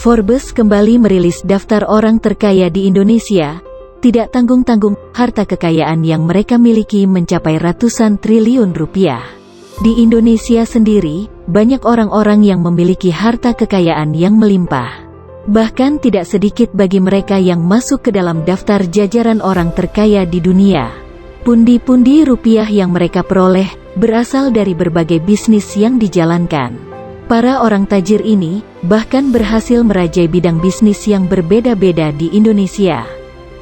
Forbes kembali merilis daftar orang terkaya di Indonesia. Tidak tanggung-tanggung, harta kekayaan yang mereka miliki mencapai ratusan triliun rupiah. Di Indonesia sendiri, banyak orang-orang yang memiliki harta kekayaan yang melimpah. Bahkan tidak sedikit bagi mereka yang masuk ke dalam daftar jajaran orang terkaya di dunia. Pundi-pundi rupiah yang mereka peroleh, berasal dari berbagai bisnis yang dijalankan. Para orang tajir ini, bahkan berhasil merajai bidang bisnis yang berbeda-beda di Indonesia.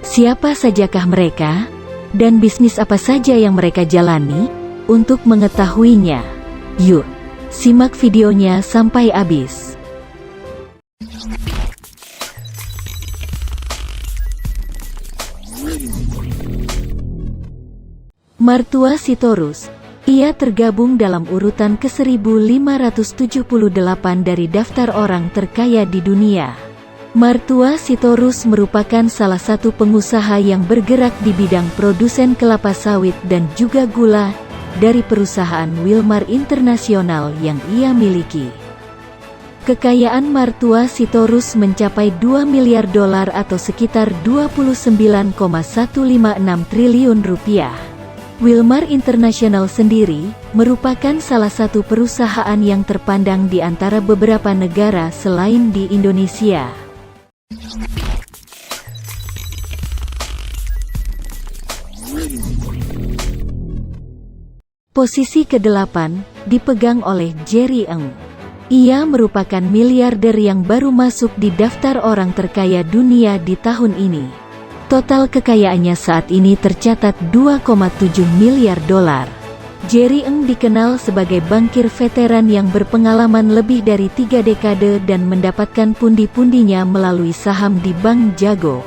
Siapa sajakah mereka? Dan bisnis apa saja yang mereka jalani? Untuk mengetahuinya, yuk, simak videonya sampai habis. Martua Sitorus. Ia tergabung dalam urutan ke-1578 dari daftar orang terkaya di dunia. Martua Sitorus merupakan salah satu pengusaha yang bergerak di bidang produsen kelapa sawit dan juga gula, dari perusahaan Wilmar Internasional yang ia miliki. Kekayaan Martua Sitorus mencapai 2 miliar dolar atau sekitar 29,156 triliun rupiah. Wilmar Internasional sendiri, merupakan salah satu perusahaan yang terpandang di antara beberapa negara selain di Indonesia. Posisi ke-8, dipegang oleh Jerry Eng. Ia merupakan miliarder yang baru masuk di daftar orang terkaya dunia di tahun ini. Total kekayaannya saat ini tercatat 2,7 miliar dolar. Jerry Eng dikenal sebagai bankir veteran yang berpengalaman lebih dari 3 dekade dan mendapatkan pundi-pundinya melalui saham di Bank Jago.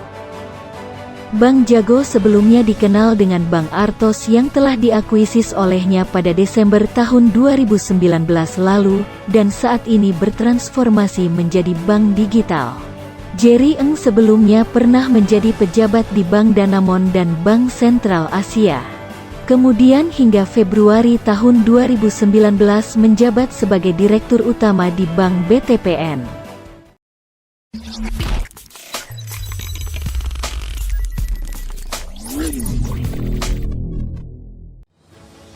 Bank Jago sebelumnya dikenal dengan Bank Artos yang telah diakuisis olehnya pada Desember tahun 2019 lalu, dan saat ini bertransformasi menjadi bank digital. Jerry Eng sebelumnya pernah menjadi pejabat di Bank Danamon dan Bank Sentral Asia. Kemudian hingga Februari tahun 2019 menjabat sebagai Direktur Utama di Bank BTPN.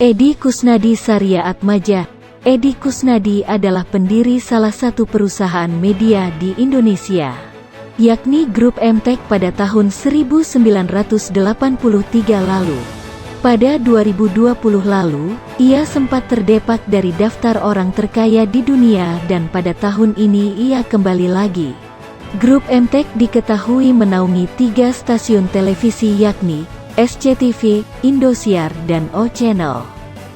Edi Kusnadi Saria Atmaja. Edi Kusnadi adalah pendiri salah satu perusahaan media di Indonesia, yakni Grup Emtek pada tahun 1983 lalu. Pada 2020 lalu, ia sempat terdepak dari daftar orang terkaya di dunia dan pada tahun ini ia kembali lagi. Grup Emtek diketahui menaungi 3 stasiun televisi yakni SCTV, Indosiar, dan O Channel.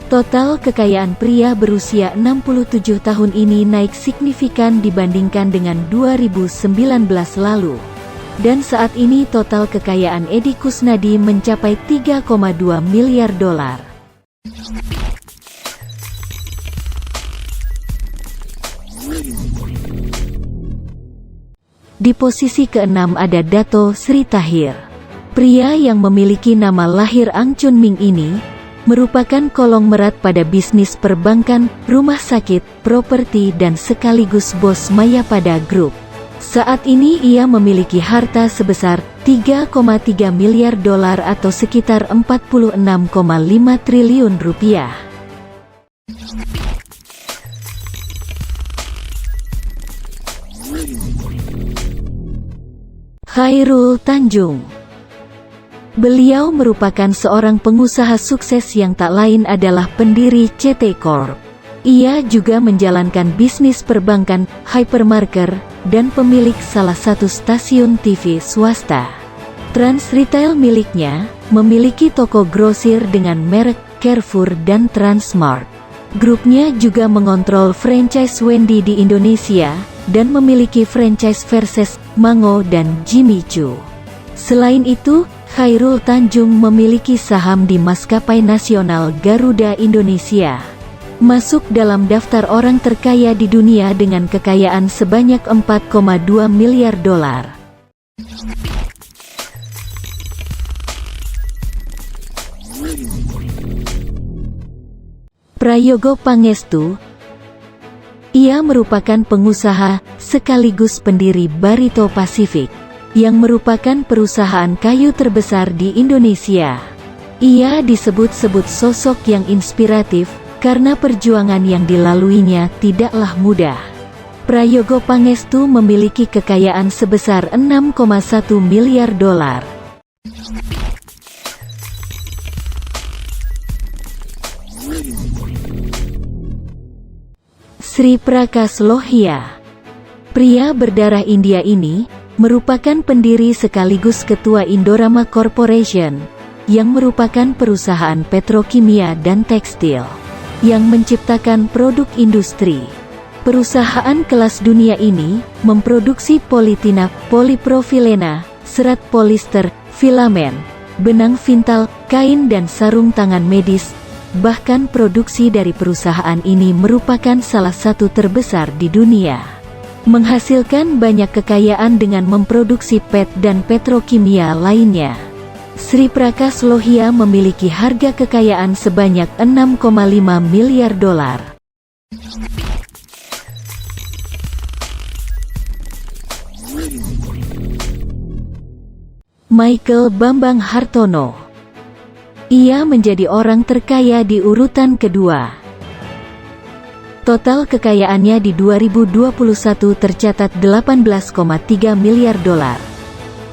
Total kekayaan pria berusia 67 tahun ini naik signifikan dibandingkan dengan 2019 lalu. Dan saat ini total kekayaan Edi Kusnadi mencapai 3,2 miliar dolar. Di posisi ke-6 ada Dato Sri Tahir. Pria yang memiliki nama lahir Ang Chun Ming ini merupakan konglomerat pada bisnis perbankan, rumah sakit, properti dan sekaligus bos Mayapada Group. Saat ini ia memiliki harta sebesar 3,3 miliar dolar atau sekitar 46,5 triliun rupiah. Khairul Tanjung. Beliau merupakan seorang pengusaha sukses yang tak lain adalah pendiri CT Corp. Ia juga menjalankan bisnis perbankan, hypermarket, dan pemilik salah satu stasiun TV swasta. Trans Retail miliknya memiliki toko grosir dengan merek Carrefour dan Transmart. Grupnya juga mengontrol franchise Wendy di Indonesia dan memiliki franchise Versace, Mango, dan Jimmy Choo. Selain itu, Khairul Tanjung memiliki saham di maskapai nasional Garuda Indonesia. Masuk dalam daftar orang terkaya di dunia dengan kekayaan sebanyak 4,2 miliar dolar. Prayogo Pangestu. Ia merupakan pengusaha sekaligus pendiri Barito Pacific, yang merupakan perusahaan kayu terbesar di Indonesia. Ia disebut-sebut sosok yang inspiratif, karena perjuangan yang dilaluinya tidaklah mudah. Prayogo Pangestu memiliki kekayaan sebesar 6,1 miliar dolar. Sri Prakash Lohia. Pria berdarah India ini merupakan pendiri sekaligus ketua Indorama Corporation, yang merupakan perusahaan petrokimia dan tekstil, yang menciptakan produk industri. Perusahaan kelas dunia ini memproduksi politinap, polipropilena, serat polister, filamen, benang vintal, kain dan sarung tangan medis. Bahkan produksi dari perusahaan ini merupakan salah satu terbesar di dunia, menghasilkan banyak kekayaan dengan memproduksi PET dan petrokimia lainnya. Sri Prakash Lohia memiliki harga kekayaan sebanyak 6,5 miliar dolar. Michael Bambang Hartono. Ia menjadi orang terkaya di urutan kedua. Total kekayaannya di 2021 tercatat 18,3 miliar dolar.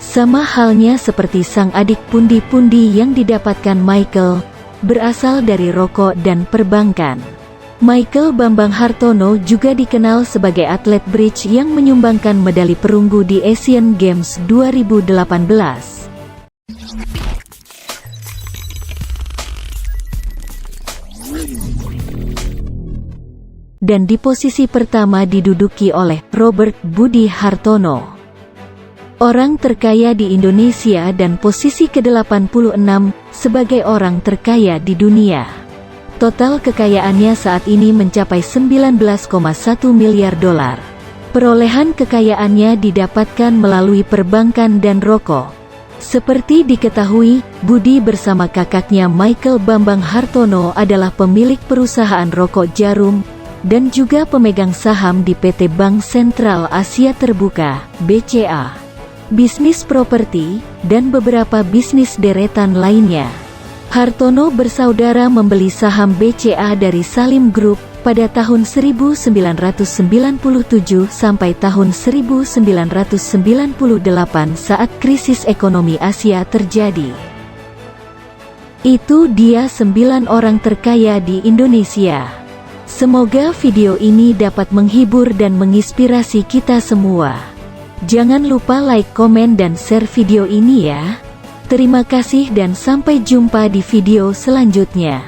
Sama halnya seperti sang adik pundi-pundi yang didapatkan Michael, berasal dari rokok dan perbankan. Michael Bambang Hartono juga dikenal sebagai atlet bridge yang menyumbangkan medali perunggu di Asian Games 2018. Dan di posisi pertama diduduki oleh Robert Budi Hartono, orang terkaya di Indonesia, dan posisi ke-86 sebagai orang terkaya di dunia. Total kekayaannya saat ini mencapai 19,1 miliar dolar. Perolehan kekayaannya didapatkan melalui perbankan dan rokok. Seperti diketahui, Budi bersama kakaknya Michael Bambang Hartono adalah pemilik perusahaan rokok Jarum, dan juga pemegang saham di PT Bank Sentral Asia Terbuka, BCA, bisnis properti, dan beberapa bisnis deretan lainnya. Hartono bersaudara membeli saham BCA dari Salim Group pada tahun 1997 sampai tahun 1998 saat krisis ekonomi Asia terjadi. Itu dia 9 orang terkaya di Indonesia. Semoga video ini dapat menghibur dan menginspirasi kita semua. Jangan lupa like, komen, dan share video ini ya. Terima kasih dan sampai jumpa di video selanjutnya.